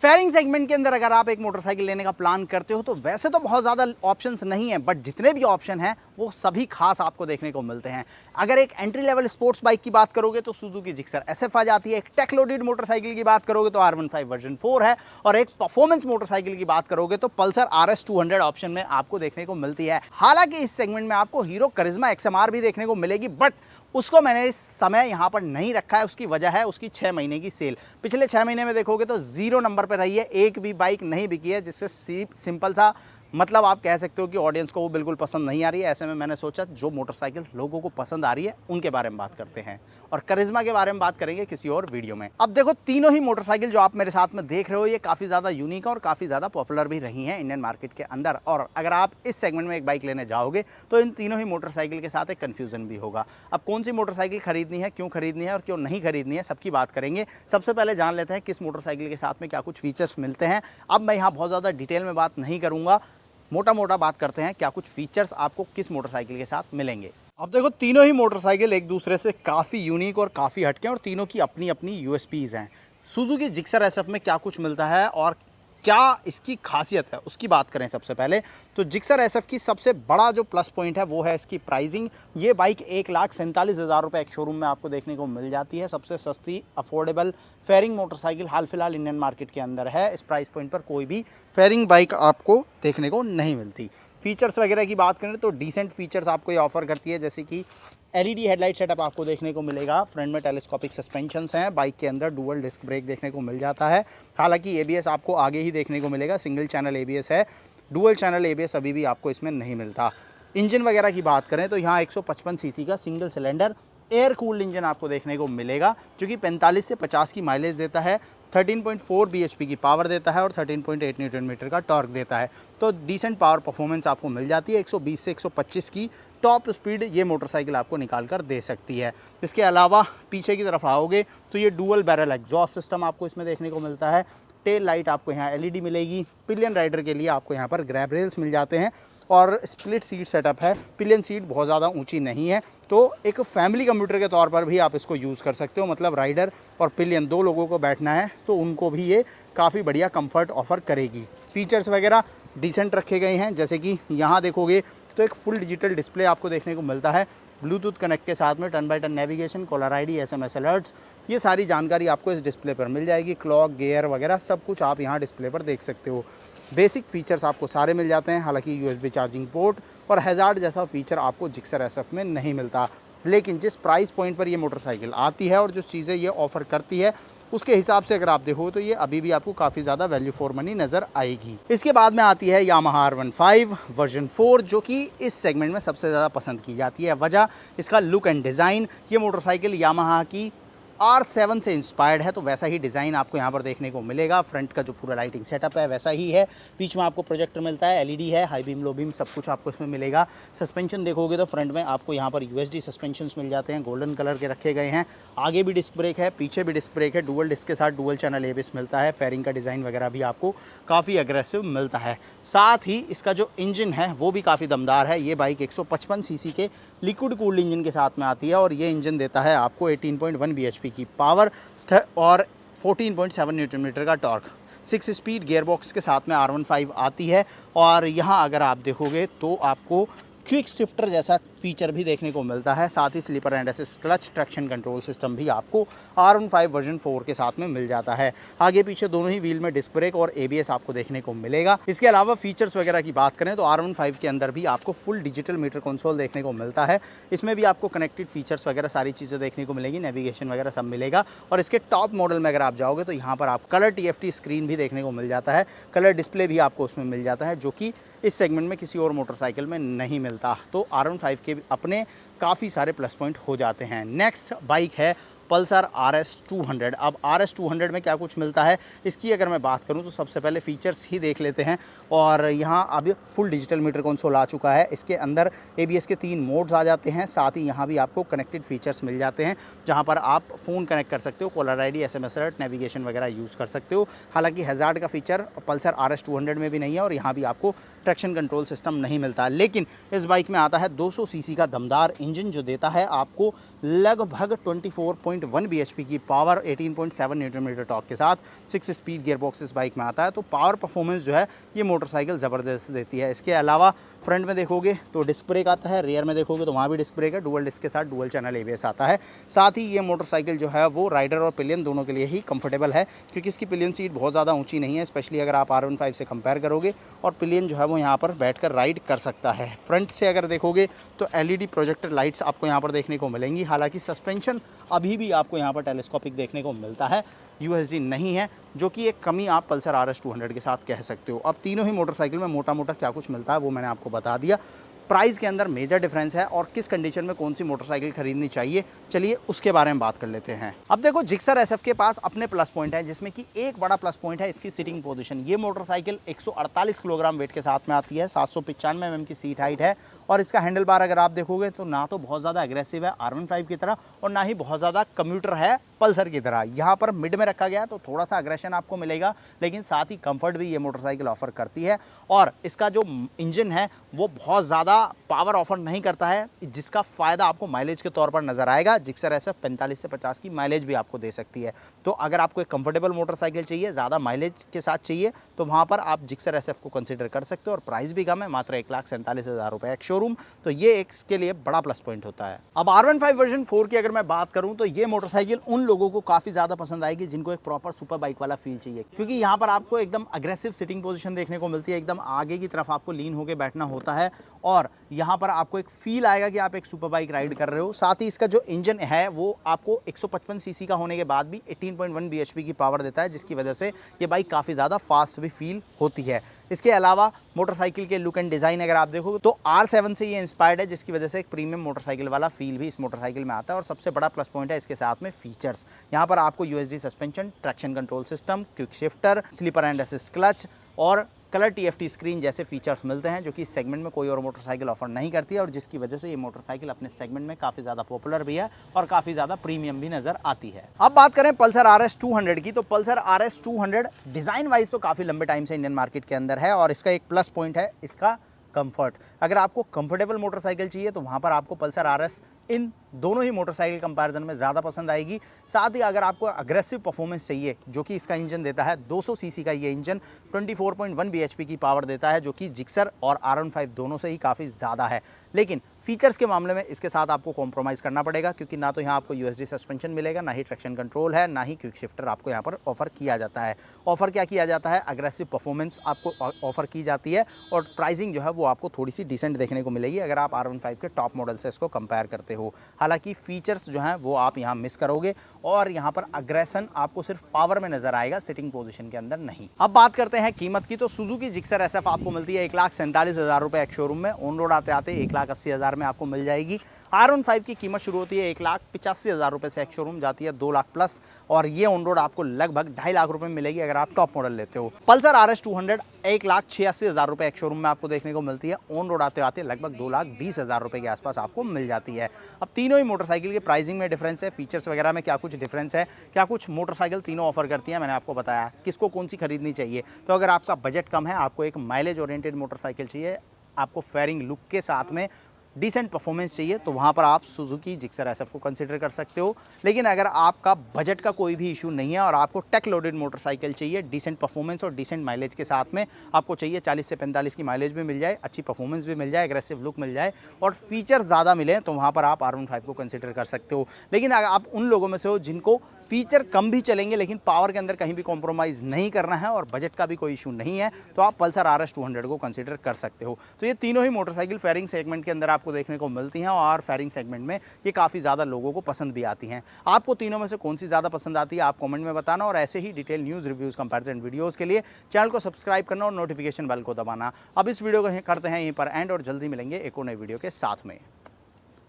Fairing segment के अंदर अगर आप एक मोटरसाइकिल लेने का प्लान करते हो तो वैसे तो बहुत ज़्यादा ऑप्शंस नहीं है, बट जितने भी ऑप्शन हैं वो सभी खास आपको देखने को मिलते हैं। अगर एक एंट्री लेवल स्पोर्ट्स बाइक की बात करोगे तो सुजुकी जिक्सर एसएफ आ जाती है। एक टेक लोडेड मोटरसाइकिल की बात करोगे तो R15 वर्जन 4 है। और एक परफॉर्मेंस मोटरसाइकिल की बात करोगे तो पल्सर RS 200 ऑप्शन में आपको देखने को मिलती है। हालांकि इस सेगमेंट में आपको हीरो करिश्मा XMR भी देखने को मिलेगी, बट उसको मैंने इस समय यहाँ पर नहीं रखा है। उसकी वजह है उसकी 6 महीने की सेल। पिछले 6 महीने में देखोगे तो 0 नंबर पर रही है, एक भी बाइक नहीं बिकी है, जिससे सिंपल सा मतलब आप कह सकते हो कि ऑडियंस को वो बिल्कुल पसंद नहीं आ रही है। ऐसे में मैंने सोचा जो मोटरसाइकिल लोगों को पसंद आ रही है उनके बारे में बात करते हैं, और करिश्मा के बारे में बात करेंगे किसी और वीडियो में। अब देखो, तीनों ही मोटरसाइकिल जो आप मेरे साथ में देख रहे हो ये काफ़ी ज़्यादा यूनिक और काफ़ी ज़्यादा पॉपुलर भी रही हैं इंडियन मार्केट के अंदर। और अगर आप इस सेगमेंट में एक बाइक लेने जाओगे तो इन तीनों ही मोटरसाइकिल के साथ एक कन्फ्यूज़न भी होगा। अब कौन सी मोटरसाइकिल खरीदनी है, क्यों खरीदनी है और क्यों नहीं खरीदनी है, सबकी बात करेंगे। सबसे पहले जान लेते हैं किस मोटरसाइकिल के साथ में क्या कुछ फीचर्स मिलते हैं। अब मैं यहाँ बहुत ज़्यादा डिटेल में बात नहीं करूँगा, मोटा मोटा बात करते हैं क्या कुछ फीचर्स आपको किस मोटरसाइकिल के साथ मिलेंगे। अब देखो, तीनों ही मोटरसाइकिल एक दूसरे से काफ़ी यूनिक और काफ़ी हटके हैं और तीनों की अपनी अपनी यूएसपीज़ हैं। सुजुकी जिक्सर एसएफ में क्या कुछ मिलता है और क्या इसकी खासियत है उसकी बात करें सबसे पहले तो जिक्सर एसएफ की सबसे बड़ा जो प्लस पॉइंट है वो है इसकी प्राइसिंग। ये बाइक 1,47,000 रुपये एक शोरूम में आपको देखने को मिल जाती है। सबसे सस्ती अफोर्डेबल फेयरिंग मोटरसाइकिल हाल फिलहाल इंडियन मार्केट के अंदर है। इस प्राइस पॉइंट पर कोई भी फेयरिंग बाइक आपको देखने को नहीं मिलती। फीचर्स वगैरह की बात करें तो डिसेंट फीचर्स आपको ये ऑफर करती है, जैसे कि एलईडी हेडलाइट सेटअप आपको देखने को मिलेगा। फ्रंट में टेलीस्कोपिक सस्पेंशंस हैं। बाइक के अंदर डुअल डिस्क ब्रेक देखने को मिल जाता है। हालांकि एबीएस आपको आगे ही देखने को मिलेगा, सिंगल चैनल एबीएस है, डुअल चैनल एबीएस अभी भी आपको इसमें नहीं मिलता। इंजन वगैरह की बात करें तो यहाँ 155 सीसी का single cylinder air cooled engine आपको देखने को मिलेगा, जो कि 45 से 50 की माइलेज देता है, 13.4 bhp की पावर देता है और 13.8 न्यूटन मीटर का टॉर्क देता है। तो डिसेंट पावर परफॉर्मेंस आपको मिल जाती है। 120 से 125 की टॉप स्पीड ये मोटरसाइकिल आपको निकाल कर दे सकती है। इसके अलावा पीछे की तरफ आओगे तो ये डुअल बैरल एग्जॉस्ट सिस्टम आपको इसमें देखने को मिलता है। टेल लाइट आपको यहाँ एलईडी मिलेगी। पिलियन राइडर के लिए आपको यहाँ पर ग्रैब रेल्स मिल जाते हैं और स्प्लिट सीट सेटअप है। पिलियन सीट बहुत ज़्यादा ऊंची नहीं है, तो एक फैमिली कंप्यूटर के तौर पर भी आप इसको यूज़ कर सकते हो। मतलब राइडर और पिलियन दो लोगों को बैठना है तो उनको भी ये काफ़ी बढ़िया कंफर्ट ऑफर करेगी। फीचर्स वगैरह डिसेंट रखे गए हैं, जैसे कि यहाँ देखोगे तो एक फुल डिजिटल डिस्प्ले आपको देखने को मिलता है। ब्लूटूथ कनेक्ट के साथ में turn by turn navigation, caller ID, SMS alerts, ये सारी जानकारी आपको इस डिस्प्ले पर मिल जाएगी। क्लॉक, गियर वगैरह सब कुछ आप यहाँ डिस्प्ले पर देख सकते हो। बेसिक फीचर्स आपको सारे मिल जाते हैं। हालांकि यूएसबी चार्जिंग पोर्ट और हैज़ार्ड जैसा फीचर आपको जिक्सर एसएफ में नहीं मिलता। लेकिन जिस प्राइस पॉइंट पर ये मोटरसाइकिल आती है और जो चीज़ें ये ऑफ़र करती है उसके हिसाब से अगर आप देखो तो ये अभी भी आपको काफ़ी ज़्यादा वैल्यू फॉर मनी नज़र आएगी। इसके बाद में आती है यामाहा R15 वर्जन 4, जो कि इस सेगमेंट में सबसे ज़्यादा पसंद की जाती है। वजह इसका लुक एंड डिज़ाइन। ये मोटरसाइकिल यामाहा की R7 से इंस्पायर्ड है, तो वैसा ही डिज़ाइन आपको यहाँ पर देखने को मिलेगा। फ्रंट का जो पूरा लाइटिंग सेटअप है वैसा ही है। बीच में आपको प्रोजेक्टर मिलता है, एलईडी है, हाई बीम लो बीम सब कुछ आपको इसमें मिलेगा। सस्पेंशन देखोगे तो फ्रंट में आपको यहाँ पर यूएसडी सस्पेंशंस मिल जाते हैं, गोल्डन कलर के रखे गए हैं। आगे भी डिस्क ब्रेक है, पीछे भी डिस्क ब्रेक है। डुअल डिस्क के साथ डुअल चैनल एबीएस मिलता है। फेयरिंग का डिज़ाइन वगैरह भी आपको काफ़ी अग्रेसिव मिलता है। साथ ही इसका जो इंजन है वो भी काफ़ी दमदार है। ये बाइक 155 सीसी के लिक्विड कूल्ड इंजन के साथ में आती है और ये इंजन देता है आपको 18.1 bhp की पावर और 14.7 न्यूटन मीटर का टॉर्क। 6 स्पीड गियरबॉक्स के साथ में R15 आती है। और यहाँ अगर आप देखोगे तो आपको क्विक शिफ्टर जैसा फीचर भी देखने को मिलता है। साथ ही slipper and assist clutch traction control system भी आपको R15 वर्जन 4 के साथ में मिल जाता है। आगे पीछे दोनों ही व्हील में डिस्क ब्रेक और एबीएस आपको देखने को मिलेगा। इसके अलावा फीचर्स वगैरह की बात करें तो R15 के अंदर भी आपको फुल डिजिटल मीटर कंसोल देखने को मिलता है। इसमें भी आपको कनेक्टेड फीचर्स वगैरह सारी चीज़ें देखने को मिलेगी, नेविगेशन वगैरह सब मिलेगा। और इसके टॉप मॉडल में अगर आप जाओगे तो यहाँ पर आप कलर TFT स्क्रीन भी देखने को मिल जाता है। कलर डिस्प्ले भी आपको उसमें मिल जाता है, जो कि इस सेगमेंट में किसी और मोटरसाइकिल में नहीं मिलता। तो R15 के अपने काफ़ी सारे प्लस पॉइंट हो जाते हैं। नेक्स्ट बाइक है पल्सर RS 200। अब RS 200 में क्या कुछ मिलता है इसकी अगर मैं बात करूं तो सबसे पहले फीचर्स ही देख लेते हैं। और यहाँ अब फुल डिजिटल मीटर कंसोल आ चुका है। इसके अंदर ABS के 3 मोड्स आ जाते हैं। साथ ही यहाँ भी आपको कनेक्टेड फीचर्स मिल जाते हैं, जहाँ पर आप फ़ोन कनेक्ट कर सकते हो, caller ID, SMS alert, navigation वगैरह यूज़ कर सकते हो। हालांकि हैज़ार्ड का फीचर पल्सर RS 200 में भी नहीं है और यहाँ भी आपको ट्रैक्शन कंट्रोल सिस्टम नहीं मिलता। लेकिन इस बाइक में आता है 200 सीसी का दमदार इंजन, जो देता है आपको लगभग 18.1 bhp की पावर, 18.7 न्यूटन मीटर टॉर्क के साथ 6 स्पीड गियरबॉक्स इस बाइक में आता है। तो पावर परफॉर्मेंस जो है ये मोटरसाइकिल ज़बरदस्त देती है। इसके अलावा फ्रंट में देखोगे तो डिस्क ब्रेक आता है, रियर में देखोगे तो वहाँ भी डिस्क ब्रेक है, डुअल डिस्क के साथ डुअल चैनल एबीएस आता है। साथ ही ये मोटरसाइकिल जो है वो राइडर और पिलियन दोनों के लिए ही कंफर्टेबल है, क्योंकि इसकी पिलियन सीट बहुत ज़्यादा ऊंची नहीं है, स्पेशली अगर आप R15 से कंपेयर करोगे, और पिलियन जो है वो यहाँ पर बैठकर राइड कर सकता है। फ्रंट से अगर देखोगे तो एलईडी प्रोजेक्टर लाइट्स आपको यहाँ पर देखने को मिलेंगी। हालांकि सस्पेंशन अभी भी आपको यहाँ पर टेलीस्कोपिक देखने को मिलता है, यूएसडी नहीं है, जो कि एक कमी आप पल्सर RS 200 के साथ कह सकते हो। अब तीनों ही मोटरसाइकिल में मोटा मोटा क्या कुछ मिलता है वो मैंने आपको बता दिया। प्राइस के अंदर मेजर डिफरेंस है और किस कंडीशन में कौन सी मोटरसाइकिल खरीदनी चाहिए, चलिए उसके बारे में बात कर लेते हैं। अब देखो, जिक्सर SF के पास अपने प्लस पॉइंट है, जिसमें कि एक बड़ा प्लस पॉइंट है इसकी सीटिंग पोजीशन। ये मोटरसाइकिल 148 किलोग्राम वेट के साथ में आती है, 795 mm की सीट हाइट है, और इसका हैंडल बार अगर आप देखोगे तो ना तो बहुत ज़्यादा एग्रेसिव है R15 की तरह, और ना ही बहुत ज़्यादा कम्यूटर है पल्सर की तरह। यहाँ पर मिड में रखा गया है तो थोड़ा सा अग्रेशन आपको मिलेगा, लेकिन साथ ही कंफर्ट भी ये मोटरसाइकिल ऑफर करती है। और इसका जो इंजन है वो बहुत ज़्यादा पावर ऑफर नहीं करता है, जिसका फ़ायदा आपको माइलेज के तौर पर नज़र आएगा। जिक्सर SF 45 से 50 की माइलेज भी आपको दे सकती है। तो अगर आपको एक कंफर्टेबल मोटरसाइकिल चाहिए, ज़्यादा माइलेज के साथ चाहिए, तो वहाँ पर आप जिक्सर SF को कंसिडर कर सकते हो। और प्राइस भी कम है, मात्र 1,47,000 रुपये एक शोरूम, तो ये इसके लिए बड़ा प्लस पॉइंट होता है। अब R15 वर्जन 4 की अगर मैं बात करूँ तो ये मोटरसाइकिल उन लोगों को काफ़ी ज़्यादा पसंद आएगी जिनको एक प्रॉपर सुपर बाइक वाला फील चाहिए, क्योंकि यहाँ पर आपको एकदम अग्रेसिव सिटिंग पोजीशन देखने को मिलती है, एकदम आगे की तरफ आपको लीन होकर बैठना होता है, और यहाँ पर आपको एक फील आएगा कि आप एक सुपर बाइक राइड कर रहे हो। साथ ही इसका जो इंजन है वो आपको 155 सीसी का होने के बाद भी 18.1 bhp की पावर देता है, जिसकी वजह से ये बाइक काफ़ी ज़्यादा फास्ट भी फील होती है। इसके अलावा मोटरसाइकिल के लुक एंड डिज़ाइन अगर आप देखोगे तो R7 से ये इंस्पायर्ड है, जिसकी वजह से एक प्रीमियम मोटरसाइकिल वाला फील भी इस मोटरसाइकिल में आता है। और सबसे बड़ा प्लस पॉइंट है इसके साथ में फीचर्स। यहाँ पर आपको USD suspension, traction control system, quick shifter, slipper and assist clutch और कलर TFT स्क्रीन जैसे फीचर्स मिलते हैं, जो कि इस सेगमेंट में कोई और मोटरसाइकिल ऑफर नहीं करती है, और जिसकी वजह से ये मोटरसाइकिल अपने सेगमेंट में काफ़ी ज़्यादा पॉपुलर भी है और काफ़ी ज़्यादा प्रीमियम भी नज़र आती है। अब बात करें पल्सर RS 200 की, तो पल्सर RS 200 डिज़ाइन वाइज तो काफ़ी लंबे टाइम से इंडियन मार्केट के अंदर है, और इसका एक प्लस पॉइंट है इसका कंफर्ट। अगर आपको कंफर्टेबल मोटरसाइकिल चाहिए तो वहाँ पर आपको पल्सर RS इन दोनों ही मोटरसाइकिल कंपैरिजन में ज़्यादा पसंद आएगी। साथ ही अगर आपको अग्रेसिव परफॉर्मेंस चाहिए, जो कि इसका इंजन देता है, 200 सीसी का ये इंजन 24.1 bhp की पावर देता है, जो कि जिक्सर और R15 दोनों से ही काफ़ी ज़्यादा है। लेकिन फीचर्स के मामले में इसके साथ आपको कॉम्प्रोमाइज़ करना पड़ेगा, क्योंकि ना तो यहाँ आपको USD सस्पेंशन मिलेगा, ना ही ट्रैक्शन कंट्रोल है, ना ही क्विक शिफ्टर आपको यहाँ पर ऑफर किया जाता है। ऑफर क्या किया जाता है, अग्रेसिव परफॉर्मेंस आपको ऑफर की जाती है, और प्राइसिंग जो है वो आपको थोड़ी सी डिसेंट देखने को मिलेगी अगर आप R15 के टॉप मॉडल से इसको कंपेयर करते हो। हालांकि फीचर्स जो हैं वो आप यहाँ मिस करोगे, और यहाँ पर अग्रेशन आपको सिर्फ पावर में नजर आएगा, सिटिंग पोजीशन के अंदर नहीं। अब बात करते हैं कीमत की, तो सुजुकी जिक्सर SF आपको मिलती है 1,47,000 रुपये एक शोरूम में, ऑन रोड आते आते 1,80,000 में आपको मिल जाएगी। R15 की कीमत शुरू होती है 1,85,000 रुपये से, एक शोरूम जाती है 2 लाख प्लस, और ये ऑन रोड आपको लगभग 2.5 लाख रुपए में मिलेगी अगर आप टॉप मॉडल लेते हो। पल्सर RS 200 1,86,000 रुपये एक शोरूम में आपको देखने को मिलती है, ऑन रोड आते आते लगभग 2,20,000 रुपये के आसपास आपको मिल जाती है। अब तीनों ही मोटरसाइकिल के प्राइसिंग में डिफरेंस है, फीचर्स वगैरह में क्या कुछ डिफरेंस है, क्या कुछ मोटरसाइकिल तीनों ऑफर करती हैं, मैंने आपको बताया किसको कौन सी खरीदनी चाहिए। तो अगर आपका बजट कम है, आपको एक माइलेज ओरिएंटेड मोटरसाइकिल चाहिए, आपको फेयरिंग लुक के साथ में डिसेंट परफॉर्मेंस चाहिए, तो वहाँ पर आप सुजुकी जिक्सर SF को कंसीडर कर सकते हो। लेकिन अगर आपका बजट का कोई भी इशू नहीं है और आपको टेक लोडेड मोटरसाइकिल चाहिए, डिसेंट परफॉर्मेंस और डिसेंट माइलेज के साथ में, आपको चाहिए 40 से 45 की माइलेज भी मिल जाए, अच्छी परफॉर्मेंस भी मिल जाए, एग्रेसिव लुक मिल जाए और फीचर ज़्यादा मिले, तो वहाँ पर आप R15 को कंसिडर कर सकते हो। लेकिन अगर आप उन लोगों में से हो जिनको फीचर कम भी चलेंगे लेकिन पावर के अंदर कहीं भी कॉम्प्रोमाइज़ नहीं करना है और बजट का भी कोई इशू नहीं है, तो आप पल्सर RS 200 को कंसीडर कर सकते हो। तो ये तीनों ही मोटरसाइकिल फेयरिंग सेगमेंट के अंदर आपको देखने को मिलती हैं, और फेयरिंग सेगमेंट में ये काफ़ी ज़्यादा लोगों को पसंद भी आती हैं। आपको तीनों में से कौन सी ज़्यादा पसंद आती है, आप कमेंट में बताना, और ऐसे ही detail news, reviews, comparison videos के लिए चैनल को सब्सक्राइब करना और नोटिफिकेशन बेल को दबाना। अब इस वीडियो को करते हैं यहीं पर एंड, और जल्दी मिलेंगे एक और नई वीडियो के साथ में।